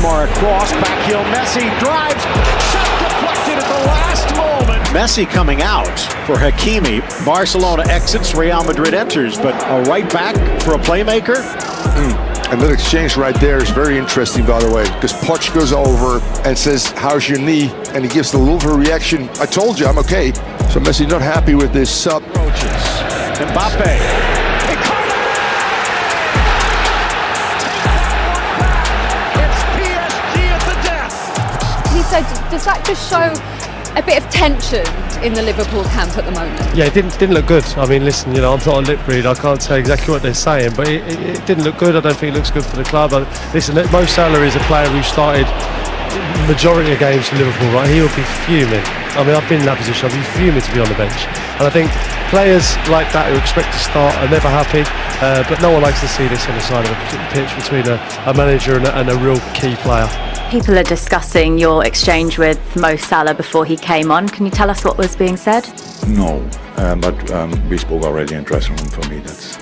Neymar across, back heel, Messi drives, shot deflected at the last moment. Messi coming out for Hakimi. Barcelona exits, Real Madrid enters, but a right back for a playmaker. And that exchange right there is very interesting, by the way, because Poch goes over and says, "How's your knee?" And he gives the Louvre reaction, "I told you, I'm okay." So Messi not happy with this sub. Mbappe. It's PSG at the death. He said, does that just show a bit of tension in the Liverpool camp at the moment? Yeah, it didn't look good. I mean, listen, you know, I'm not a lip reader. I can't say exactly what they're saying, but it didn't look good. I don't think it looks good for the club. Listen, Mo Salah is a player who started majority of games for Liverpool, right? He would be fuming. I mean, I've been in that position. I'd be fuming to be on the bench. And I think players like that who expect to start are never happy. But no one likes to see this on the side of the pitch between a manager and a real key player. People are discussing your exchange with Mo Salah before he came on. Can you tell us what was being said? No, but we spoke already in dressing room. For me, that's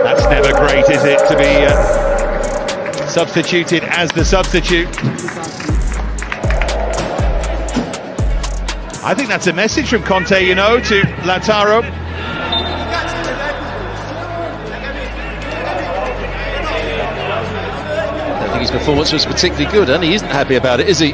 That's never great, is it, to be substituted as the substitute? I think that's a message from Conte, you know, to Lautaro. I don't think his performance was particularly good, and he isn't happy about it, is he?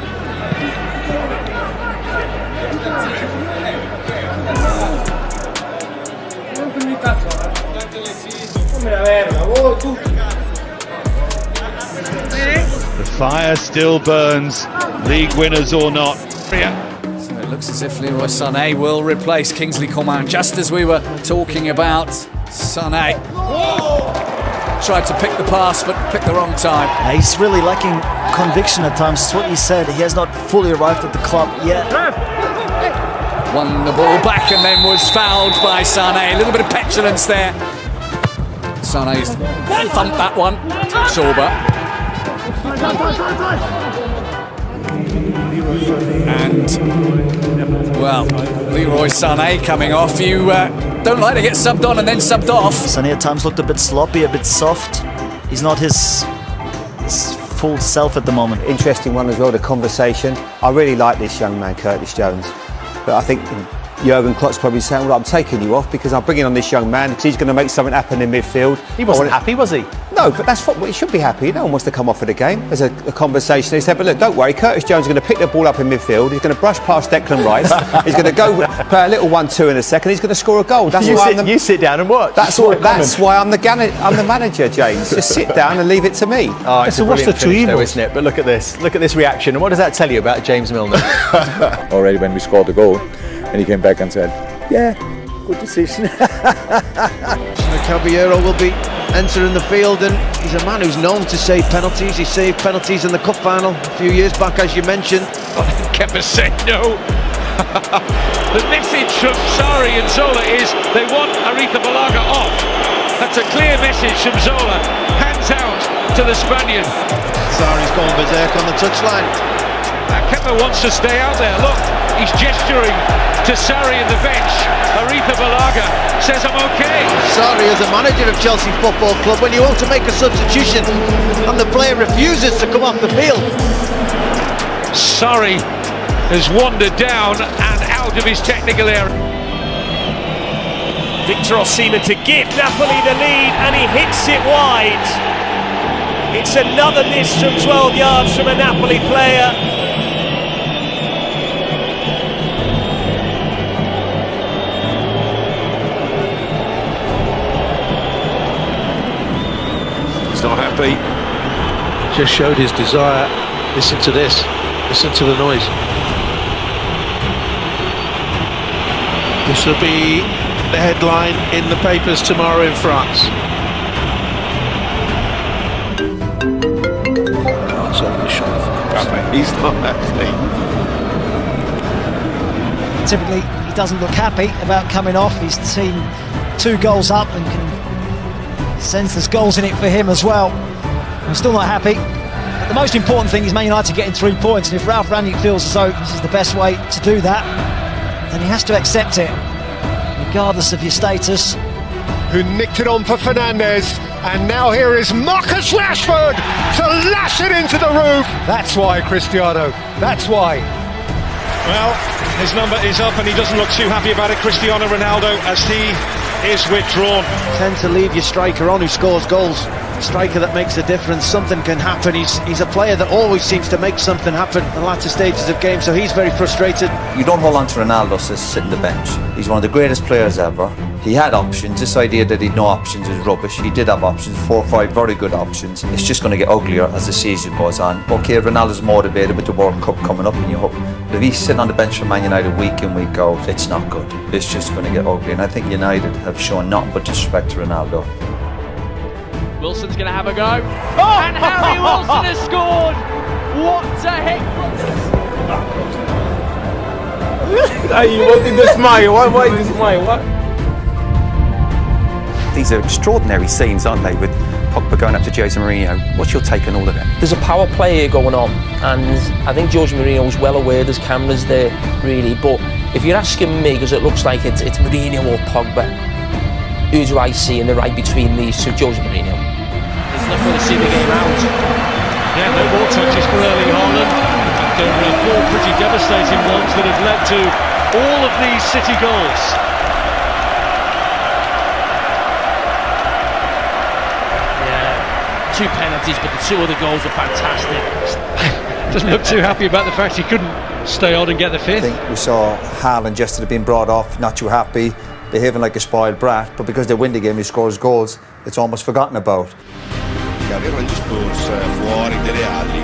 The fire still burns, league winners or not. It looks as if Leroy Sané will replace Kingsley Coman, just as we were talking about. Sané tried to pick the pass, but picked the wrong time. He's really lacking conviction at times. It's what you said. He has not fully arrived at the club yet. Won the ball back and then was fouled by Sané. A little bit of petulance there. Sané's thumped that one to Sorba. And, well, Leroy Sané coming off. You don't like to get subbed on and then subbed off. Sané at times looked a bit sloppy, a bit soft. He's not his full self at the moment. Interesting one as well, the conversation. I really like this young man, Curtis Jones. But I think Jurgen Klopp's probably saying, well, I'm taking you off because I'm bringing on this young man because he's going to make something happen in midfield. He wasn't happy, was he? No, but that's what he should be happy. No one wants to come off of the game. There's a conversation. He said, but look, don't worry, Curtis Jones is going to pick the ball up in midfield. He's going to brush past Declan Rice. He's going to go play a little 1-2 in a second. He's going to score a goal. That's you sit down and watch. That's why I'm the manager, James. Just sit down and leave it to me. Oh, it's a brilliant finish though, isn't it? But look at this. Look at this reaction. And what does that tell you about James Milner? already when we scored the goal, and he came back and said, "Yeah, good decision." Caballero will be entering the field, and he's a man who's known to save penalties. He saved penalties in the cup final a few years back, as you mentioned. Kepa said no. The message from Sarri and Zola is they want Aretha Balaga off. That's a clear message from Zola. Hands out to the Spaniard. Sarri's gone berserk on the touchline. Kepa wants to stay out there. Look, he's gesturing to Sarri in the bench. Aretha Balaga says, "I'm okay." Sarri is a manager of Chelsea Football Club. When you want to make a substitution and the player refuses to come off the field. Sarri has wandered down and out of his technical area. Victor Osimhen to give Napoli the lead, and he hits it wide. It's another miss from 12 yards from a Napoli player. He's not happy. Just showed his desire. Listen to this. Listen to the noise. This will be the headline in the papers tomorrow in France. It's over the shoulder. He's not happy. Typically, he doesn't look happy about coming off. He's seen 2 goals up and can sense there's goals in it for him as well. I'm still not happy. But the most important thing is Man United getting 3 points, and if Ralph Rangnick feels as though this is the best way to do that, then he has to accept it, regardless of your status. Who nicked it on for Fernandes, and now here is Marcus Rashford to lash it into the roof. That's why, Cristiano, that's why. Well, his number is up and he doesn't look too happy about it, Cristiano Ronaldo, as he is withdrawn. Tend to leave your striker on who scores goals. Striker that makes a difference. Something can happen. He's a player that always seems to make something happen in the latter stages of games, so he's very frustrated. You don't hold on to Ronaldo to sit on the bench. He's one of the greatest players ever. He had options. This idea that he'd no options is rubbish. He did have options, 4 or 5 very good options. It's just going to get uglier as the season goes on. Okay, Ronaldo's motivated with the World Cup coming up, and you hope. But if he's sitting on the bench for Man United week in, week out, it's not good. It's just going to get ugly, and I think United have shown nothing but disrespect to Ronaldo. Wilson's going to have a go. Oh! And Harry Wilson has scored! What a heck! What did this smile? Why this smile? What? These are extraordinary scenes, aren't they, with Pogba going up to Jose Mourinho. What's your take on all of that? There's a power play here going on, and I think Jose Mourinho is well aware there's cameras there, really. But if you're asking me, because it looks like it's Mourinho or Pogba, who do I see in the right between these two? Jose Mourinho. There's enough for to see the game out. Yeah, no more touches for Erling Haaland. After 4 pretty devastating ones that have led to all of these City goals. Yeah, 2 penalties, but the 2 other goals are fantastic. Doesn't look too happy about the fact he couldn't stay on and get the 5th. I think we saw Haaland yesterday being brought off, not too happy, behaving like a spoiled brat, but because they win the game, he scores goals, it's almost forgotten about. Averlo gli Spurs fuori dalle ali,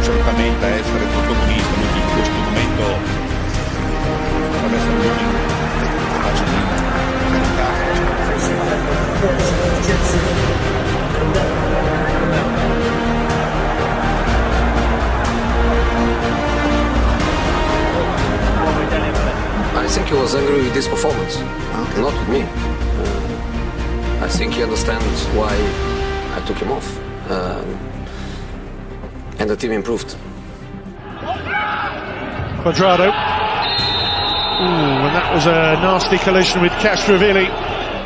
certamente essere protagonista in questo momento deve essere l'unico I think he was angry with this performance, not with me. I think he understands why I took him off, and the team improved. Quadrado. Ooh, and that was a nasty collision with Castrovilli.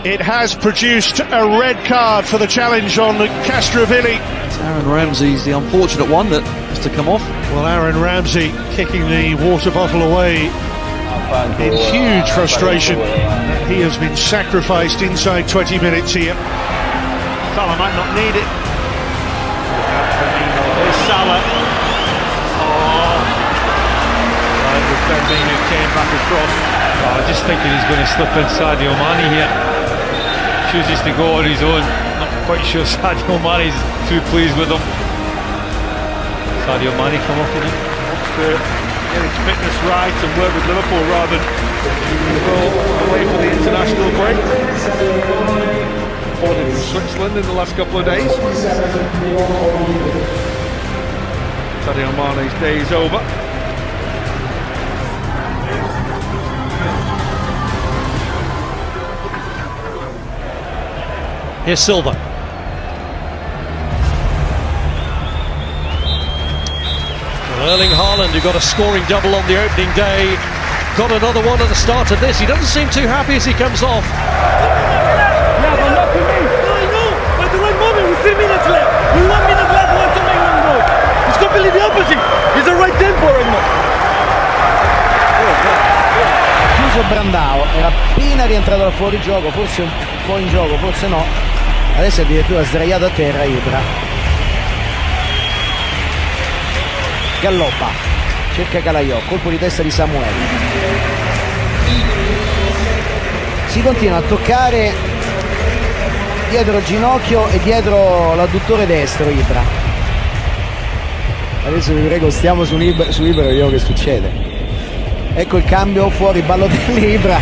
It has produced a red card for the challenge on Castrovilli. It's Aaron Ramsey's the unfortunate one that has to come off. Well, Aaron Ramsey kicking the water bottle away in huge frustration. He has been sacrificed inside 20 minutes here. Salah might not need it. There's Salah. With Firmino came back across. I just thinking he's going to slip in Sadio Mane here. Chooses to go on his own. Not quite sure Sadio Mane is too pleased with him. Sadio Mane come off with him. Wants to get his fitness right and work with Liverpool rather than go away for the international break. Reported from Switzerland in the last couple of days. Sadio Mane's day is over. Here's Silva. Well, Erling Haaland, who got a scoring double on the opening day, got another one at the start of this. He doesn't seem too happy as he comes off. Yeah, but not to me. I know, but the right moment with 3 minutes left. With 1 minute left, want to make one goal. It's completely the opposite. It's the right tempo right now. Chiuso Brandao, era appena rientrato dal fuorigioco, forse un po' in gioco, forse no. Adesso è addirittura sdraiato a terra Ibra. Gallopa, cerca Calaiò, colpo di testa di Samuele. Si continua a toccare dietro il ginocchio e dietro l'adduttore destro Ibra. Adesso vi prego stiamo su Ibra e vediamo che succede. Ecco il cambio, fuori Balotelli Ibra.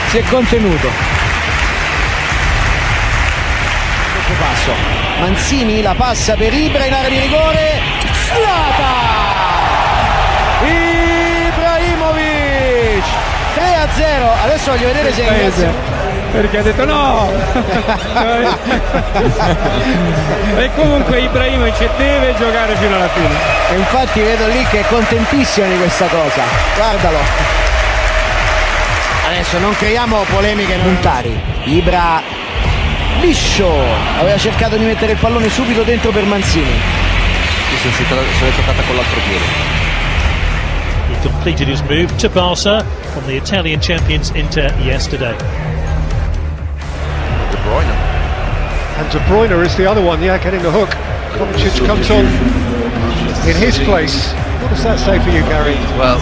Si è contenuto. Doppio passo. Mancini la passa per Ibra in area di rigore. Zlatan! Ibrahimovic 3-0. Adesso voglio vedere se perché ha detto no. E comunque Ibrahimovic deve giocare fino alla fine. E infatti vedo lì che è contentissimo di questa cosa, guardalo. Adesso non creiamo polemiche puntari. Ibra liscio, aveva cercato di mettere il pallone subito dentro per Mancini. Se l'è toccata con l'altro piede. He completed his move to Barca from the Italian champions Inter yesterday. De Bruyne. And De Bruyne is the other one, yeah, getting the hook. Kovacic comes on in his place. What does that say for you, Gary? Well,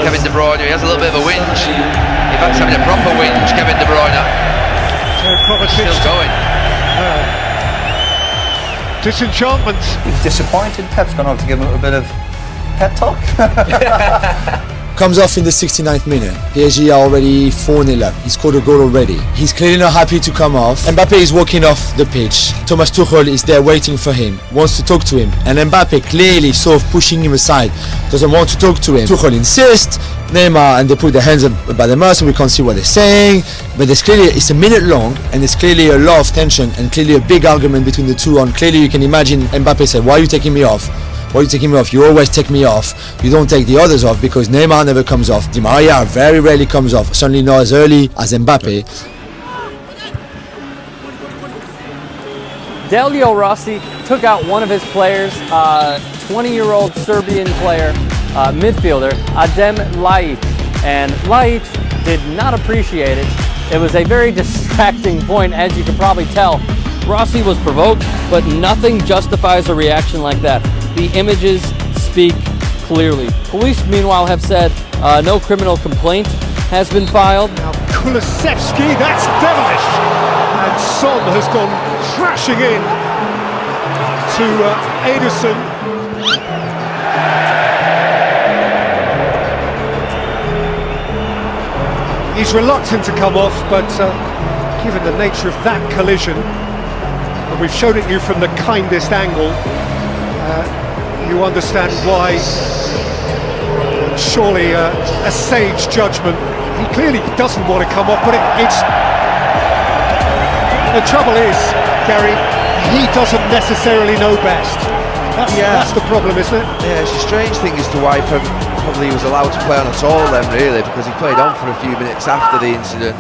Kevin De Bruyne, he has a little bit of a whinge. In fact, he's having a proper whinge, Kevin De Bruyne. Kovacic still going. Disenchantment. He's disappointed. Pep's going to have to give him a little bit of pep talk. Comes off in the 69th minute. PSG are already 4-0 up. He scored a goal already. He's clearly not happy to come off. Mbappe is walking off the pitch. Thomas Tuchel is there waiting for him, wants to talk to him. And Mbappe clearly sort of pushing him aside, doesn't want to talk to him. Tuchel insists, Neymar, and they put their hands up by the mouth and we can't see what they're saying. But there's clearly, it's a minute long and there's clearly a lot of tension and clearly a big argument between the two. And clearly you can imagine Mbappe said, why are you taking me off? Why are you taking me off? You always take me off. You don't take the others off because Neymar never comes off. Di Maria very rarely comes off. Certainly not as early as Mbappe. Delio Rossi took out one of his players, 20-year-old Serbian player, midfielder, Adem Laic. And Laic did not appreciate it. It was a very distracting point, as you can probably tell. Rossi was provoked, but nothing justifies a reaction like that. The images speak clearly. Police, meanwhile, have said no criminal complaint has been filed. Now Kulusevski, that's devilish! And Son has gone crashing in to Ederson. He's reluctant to come off, but given the nature of that collision, and we've shown it you from the kindest angle, you understand why. Surely a sage judgment. He clearly doesn't want to come off, but it's... The trouble is, Gary, he doesn't necessarily know best. That's the problem, isn't it? Yeah, it's a strange thing as to why probably he was allowed to play on at all then, really, because he played on for a few minutes after the incident.